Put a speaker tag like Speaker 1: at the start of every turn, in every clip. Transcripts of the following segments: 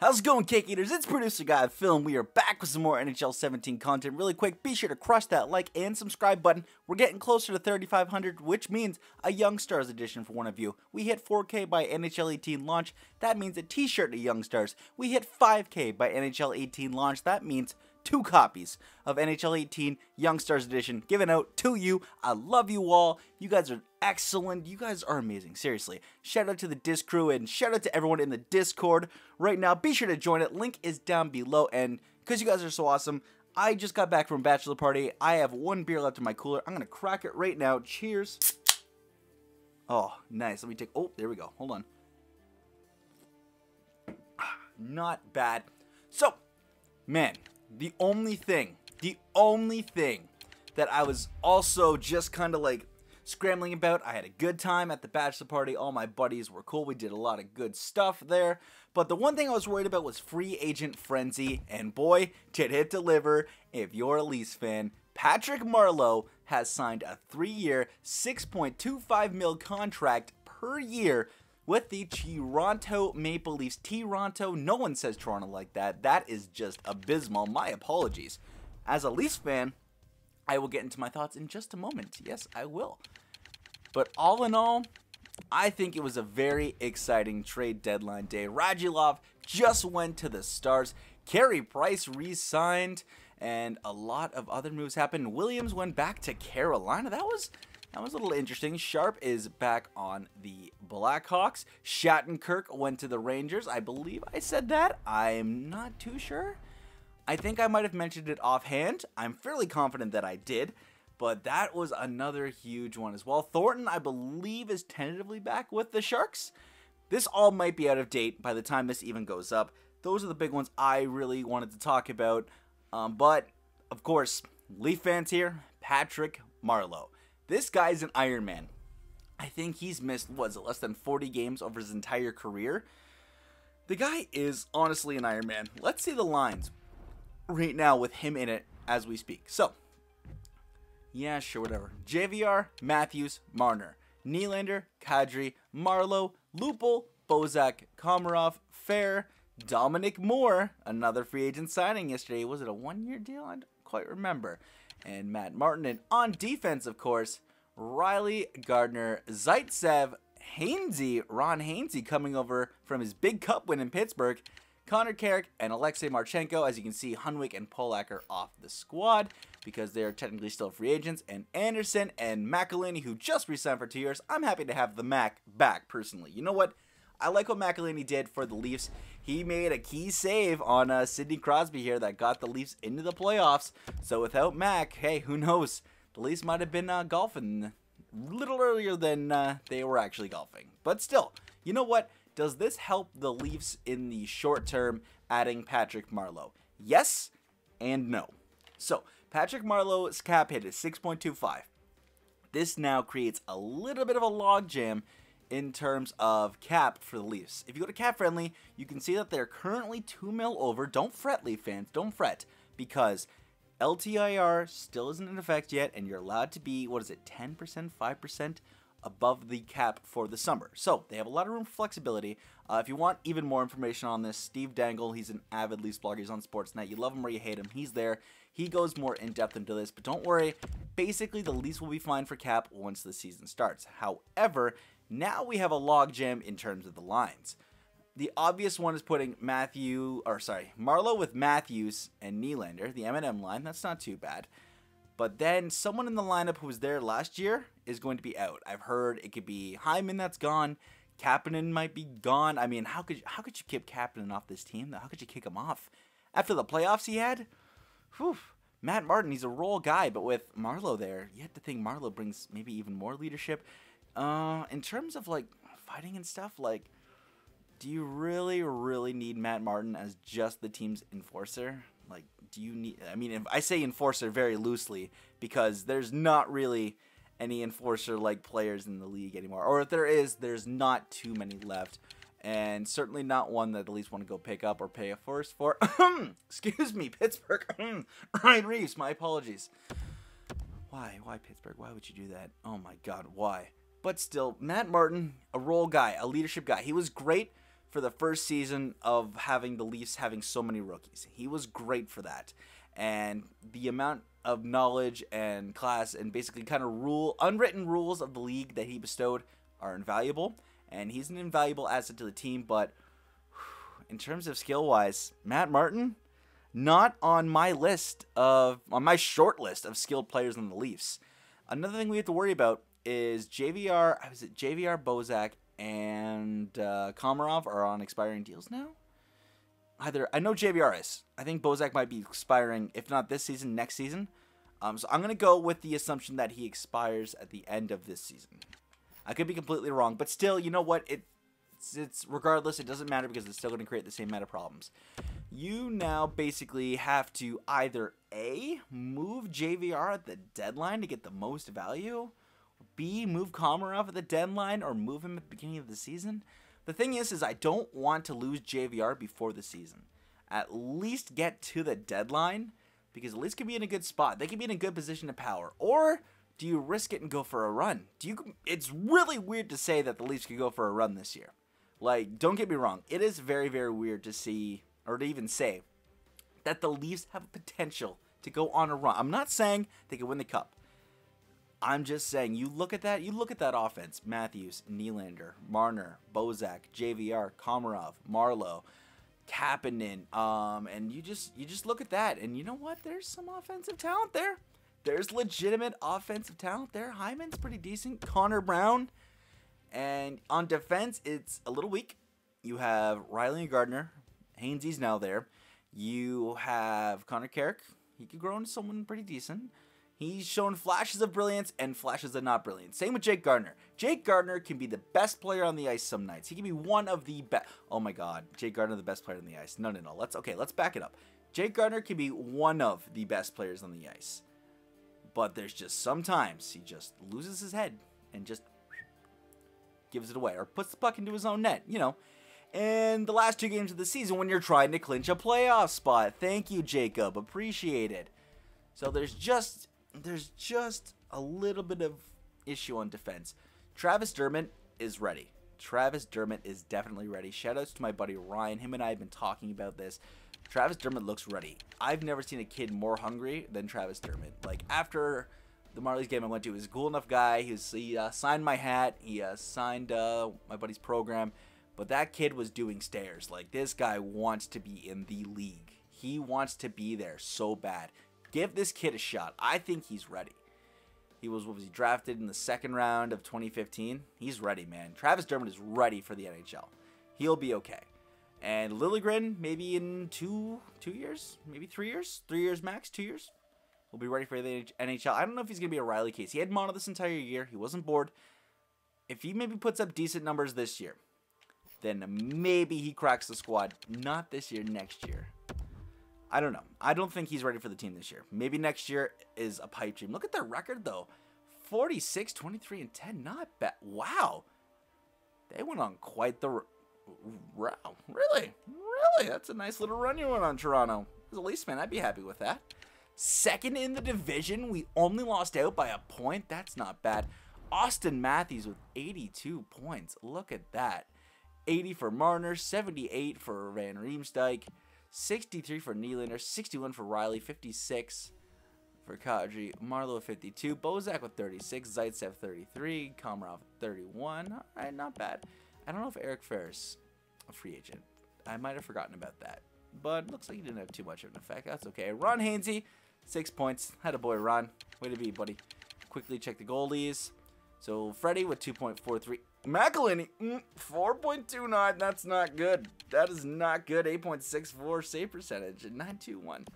Speaker 1: How's it going, Cake Eaters? It's Producer Guy Film. We are back with some more NHL 17 content. Really quick, be sure to crush that like and subscribe button. We're getting closer to 3,500, which means a Young Stars edition for one of you. We hit 4K by NHL 18 launch. That means a t-shirt to Young Stars. We hit 5K by NHL 18 launch. That means 2 copies of NHL 18 Young Stars Edition given out to you. I love you all. You guys are excellent. You guys are amazing. Seriously. Shout out to the Disc crew and shout out to everyone in the Discord right now. Be sure to join it. Link is down below. And because you guys are so awesome, I just got back from a bachelor party. I have 1 beer left in my cooler. I'm going to crack it right now. Cheers. Oh, nice. Let me take... Oh, there we go. Hold on. Not bad. So, man... The only thing that I was also just kind of like scrambling about, I had a good time at the bachelor party. All my buddies were cool. We did a lot of good stuff there. But the one thing I was worried about was free agent frenzy. And boy, did it deliver. If you're a Leafs fan, Patrick Marleau has signed a 3-year, $6.25 million contract per year with the Toronto Maple Leafs. Toronto, no one says Toronto like that. That is just abysmal. My apologies. As a Leafs fan, I will get into my thoughts in just a moment. Yes, I will. But all in all, I think it was a very exciting trade deadline day. Radulov just went to the Stars. Carey Price re-signed, and a lot of other moves happened. Williams went back to Carolina. That was a little interesting. Sharp is back on the Blackhawks. Shattenkirk went to the Rangers. I believe I said that. I'm not too sure. I think I might have mentioned it offhand. I'm fairly confident that I did. But that was another huge one as well. Thornton, I believe, is tentatively back with the Sharks. This all might be out of date by the time this even goes up. Those are the big ones I really wanted to talk about. But, of course, Leaf fans here, Patrick Marleau. This guy's an Iron Man. I think he's missed, less than 40 games over his entire career? The guy is honestly an Iron Man. Let's see the lines right now with him in it as we speak. So, yeah, sure, whatever. JVR, Matthews, Marner, Nylander, Kadri, Marleau, Lupul, Bozak, Komarov, Fair, Dominic Moore, another free agent signing yesterday. Was it a 1-year deal? I don't quite remember. And Matt Martin. And on defense, of course, Riley, Gardner, Zaitsev, Hainsey, Ron Hainsey coming over from his big cup win in Pittsburgh, Connor Carrick, and Alexei Marchenko. As you can see, Hunwick and Polak are off the squad because they are technically still free agents. And Anderson and McElhinney, who just re-signed for 2 years. I'm happy to have the Mac back, personally. You know what? I like what McElhinney did for the Leafs. He made a key save on Sidney Crosby here that got the Leafs into the playoffs. So without Mac, hey, who knows? The Leafs might have been golfing a little earlier than they were actually golfing. But still, you know what? Does this help the Leafs in the short term, adding Patrick Marleau? Yes and no. So, Patrick Marleau's cap hit is 6.25. This now creates a little bit of a logjam in terms of cap for the Leafs. If you go to Cap Friendly, you can see that they're currently $2 million over. Don't fret, Leaf fans. Don't fret. Because LTIR still isn't in effect yet, and you're allowed to be, 10%, 5% above the cap for the summer. So, they have a lot of room for flexibility. If you want even more information on this, Steve Dangle, he's an avid Leafs blogger. He's on Sportsnet. You love him or you hate him. He's there. He goes more in-depth into this. But don't worry. Basically, the Leafs will be fine for cap once the season starts. However, now we have a logjam in terms of the lines. The obvious one is putting Marleau with Matthews and Nylander, the M&M line. That's not too bad. But then someone in the lineup who was there last year is going to be out. I've heard it could be Hyman that's gone. Kapanen might be gone. I mean, how could you keep Kapanen off this team? How could you kick him off? After the playoffs he had? Whew. Matt Martin, he's a role guy, but with Marleau there, you have to think Marleau brings maybe even more leadership. In terms of, fighting and stuff, do you really need Matt Martin as just the team's enforcer? Do you need... I mean, if I say enforcer very loosely, because there's not really any enforcer-like players in the league anymore. Or if there is, there's not too many left. And certainly not one that the Leafs want to go pick up or pay a first for. Excuse me, Pittsburgh. Ryan Reeves, my apologies. Why? Why Pittsburgh? Why would you do that? Oh my God, why? But still, Matt Martin, a role guy, a leadership guy. He was great for the first season of having the Leafs having so many rookies. He was great for that. And the amount of knowledge and class and basically kind of unwritten rules of the league that he bestowed are invaluable. And he's an invaluable asset to the team. But in terms of skill-wise, Matt Martin, not on my short list of skilled players in the Leafs. Another thing we have to worry about is JVR, Bozak, and Komarov are on expiring deals now. I know JVR is. I think Bozak might be expiring, if not this season, next season. So I'm going to go with the assumption that he expires at the end of this season. I could be completely wrong, but still, you know what? It's regardless, it doesn't matter because it's still going to create the same amount of problems. You now basically have to either A, move JVR at the deadline to get the most value, B, move Komarov at the deadline, or move him at the beginning of the season. The thing is I don't want to lose JVR before the season. At least get to the deadline, because at least could be in a good spot. They could be in a good position to power. Or do you risk it and go for a run? It's really weird to say that the Leafs could go for a run this year. Like, don't get me wrong. It is very, very weird to see, or to even say, that the Leafs have potential to go on a run. I'm not saying they could win the Cup. I'm just saying, you look at that offense. Matthews, Nylander, Marner, Bozak, JVR, Komarov, Marleau, Kapanen, and you just look at that, and you know what? There's some offensive talent there. There's legitimate offensive talent there. Hyman's pretty decent. Connor Brown. And on defense, it's a little weak. You have Riley and Gardner. Hainsey's now there. You have Connor Carrick. He could grow into someone pretty decent. He's shown flashes of brilliance and flashes of not brilliance. Same with Jake Gardner. Jake Gardner can be the best player on the ice some nights. He can be one of the best. Oh my God, Jake Gardner, the best player on the ice. No. Let's back it up. Jake Gardner can be one of the best players on the ice. But there's just sometimes he just loses his head and just gives it away or puts the puck into his own net, you know. And the last 2 games of the season when you're trying to clinch a playoff spot. Thank you, Jacob. Appreciate it. So there's just a little bit of issue on defense. Travis Dermott is ready. Travis Dermott is definitely ready. Shoutouts to my buddy Ryan. Him and I have been talking about this. Travis Dermott looks ready. I've never seen a kid more hungry than Travis Dermott. Like, after the Marlies game I went to, he was a cool enough guy. He signed my hat. He signed my buddy's program. But that kid was doing stairs. Like, this guy wants to be in the league. He wants to be there so bad. Give this kid a shot. I think he's ready. Was he drafted in the 2nd round of 2015? He's ready, man. Travis Dermott is ready for the NHL. He'll be okay. And Liljegren, maybe in 2 years, maybe 3 years, 3 years max, 2 years, will be ready for the NHL. I don't know if he's going to be a Riley case. He had mono this entire year. He wasn't bored. If he maybe puts up decent numbers this year, then maybe he cracks the squad. Not this year, next year. I don't know. I don't think he's ready for the team this year. Maybe next year is a pipe dream. Look at their record, though. 46, 23, and 10. Not bad. Wow. They went on quite the run. Really? That's a nice little run you went on, Toronto. As a Leafs fan, I'd be happy with that. 2nd in the division. We only lost out by a point. That's not bad. Austin Matthews with 82 points. Look at that. 80 for Marner, 78 for Van Riemsdyk, 63 for Nylander, 61 for Riley, 56 for Kadri, Marleau 52, Bozak with 36, Zaitsev 33, Komarov 31. All right, not bad. I don't know if Eric Ferris a free agent. I might have forgotten about that, but looks like he didn't have too much of an effect. That's okay. Ron Hainsey, 6 points. Had a boy, Ron. Way to be, buddy. Quickly check the goalies. So Freddie with 2.43. McElhinney, 4.29. That's not good. That is not good. 8.64 save percentage and 9.21.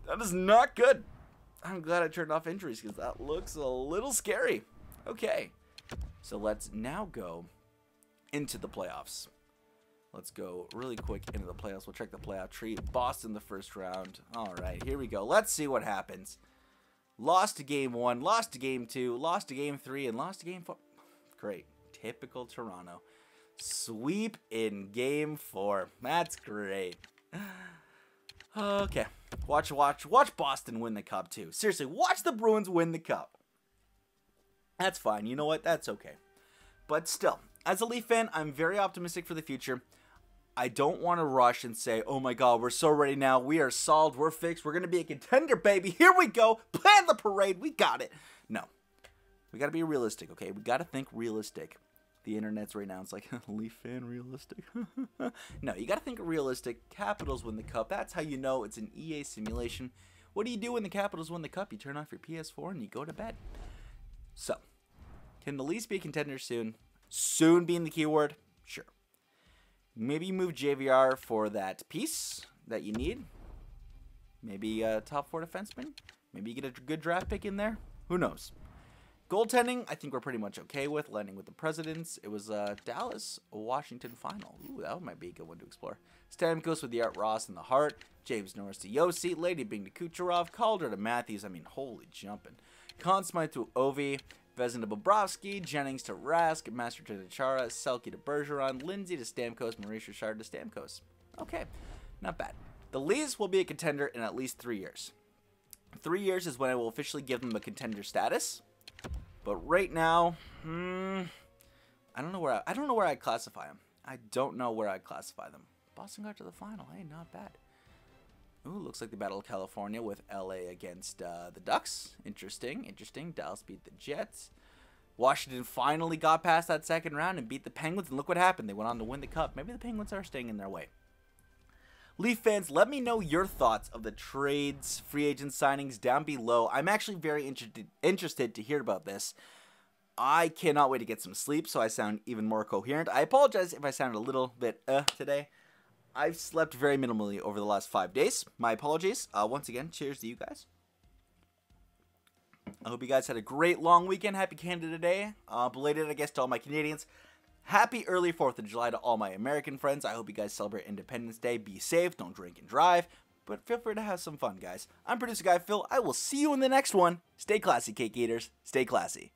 Speaker 1: That is not good. I'm glad I turned off injuries because that looks a little scary. Okay, so let's now go into the playoffs. Let's go really quick into the playoffs. We'll check the playoff tree. Boston the first round. All right, here we go. Let's see what happens. Lost to game 1, lost to game 2, lost to game 3, and lost to game 4. Great. Typical Toronto. Sweep in game 4. That's great. Okay. Watch Boston win the Cup, too. Seriously, watch the Bruins win the Cup. That's fine. You know what? That's okay. But still, as a Leaf fan, I'm very optimistic for the future. I don't want to rush and say, oh my god, we're so ready now. We are solved. We're fixed. We're going to be a contender, baby. Here we go. Plan the parade. We got it. No. We got to be realistic, okay? We got to think realistic. The internet's right now, it's like, Leaf fan realistic. No, you got to think realistic. Capitals win the cup. That's how you know it's an EA simulation. What do you do when the Capitals win the cup? You turn off your PS4 and you go to bed. So, can the Leafs be a contender soon? Soon being the keyword? Sure. Maybe you move JVR for that piece that you need. Maybe a top 4 defenseman. Maybe you get a good draft pick in there. Who knows? Goaltending, I think we're pretty much okay with. Landing with the Presidents. It was Dallas, Washington final. Ooh, that might be a good one to explore. Stamkos with the Art Ross in the heart. James Norris to Yossi. Lady Bing to Kucherov. Calder to Matthews. I mean, holy jumping. Conn Smythe to Ovi. Vezina to Bobrovsky, Jennings to Rask, Master to Chara, Selke to Bergeron, Lindsay to Stamkos, Maurice Richard to Stamkos. Okay, not bad. The Leafs will be a contender in at least 3 years. 3 years is when I will officially give them a contender status. But right now, I don't know where I'd classify them. I don't know where I'd classify them. Boston got to the final. Hey, not bad. Ooh, looks like the Battle of California with LA against the Ducks. Interesting, interesting. Dallas beat the Jets. Washington finally got past that second round and beat the Penguins, and look what happened. They went on to win the Cup. Maybe the Penguins are staying in their way. Leaf fans, let me know your thoughts of the trades, free agent signings down below. I'm actually very interested to hear about this. I cannot wait to get some sleep so I sound even more coherent. I apologize if I sounded a little bit today. I've slept very minimally over the last 5 days. My apologies. Once again, cheers to you guys. I hope you guys had a great long weekend. Happy Canada Day. Belated, I guess, to all my Canadians. Happy early 4th of July to all my American friends. I hope you guys celebrate Independence Day. Be safe. Don't drink and drive. But feel free to have some fun, guys. I'm Producer Guy Phil. I will see you in the next one. Stay classy, cake eaters. Stay classy.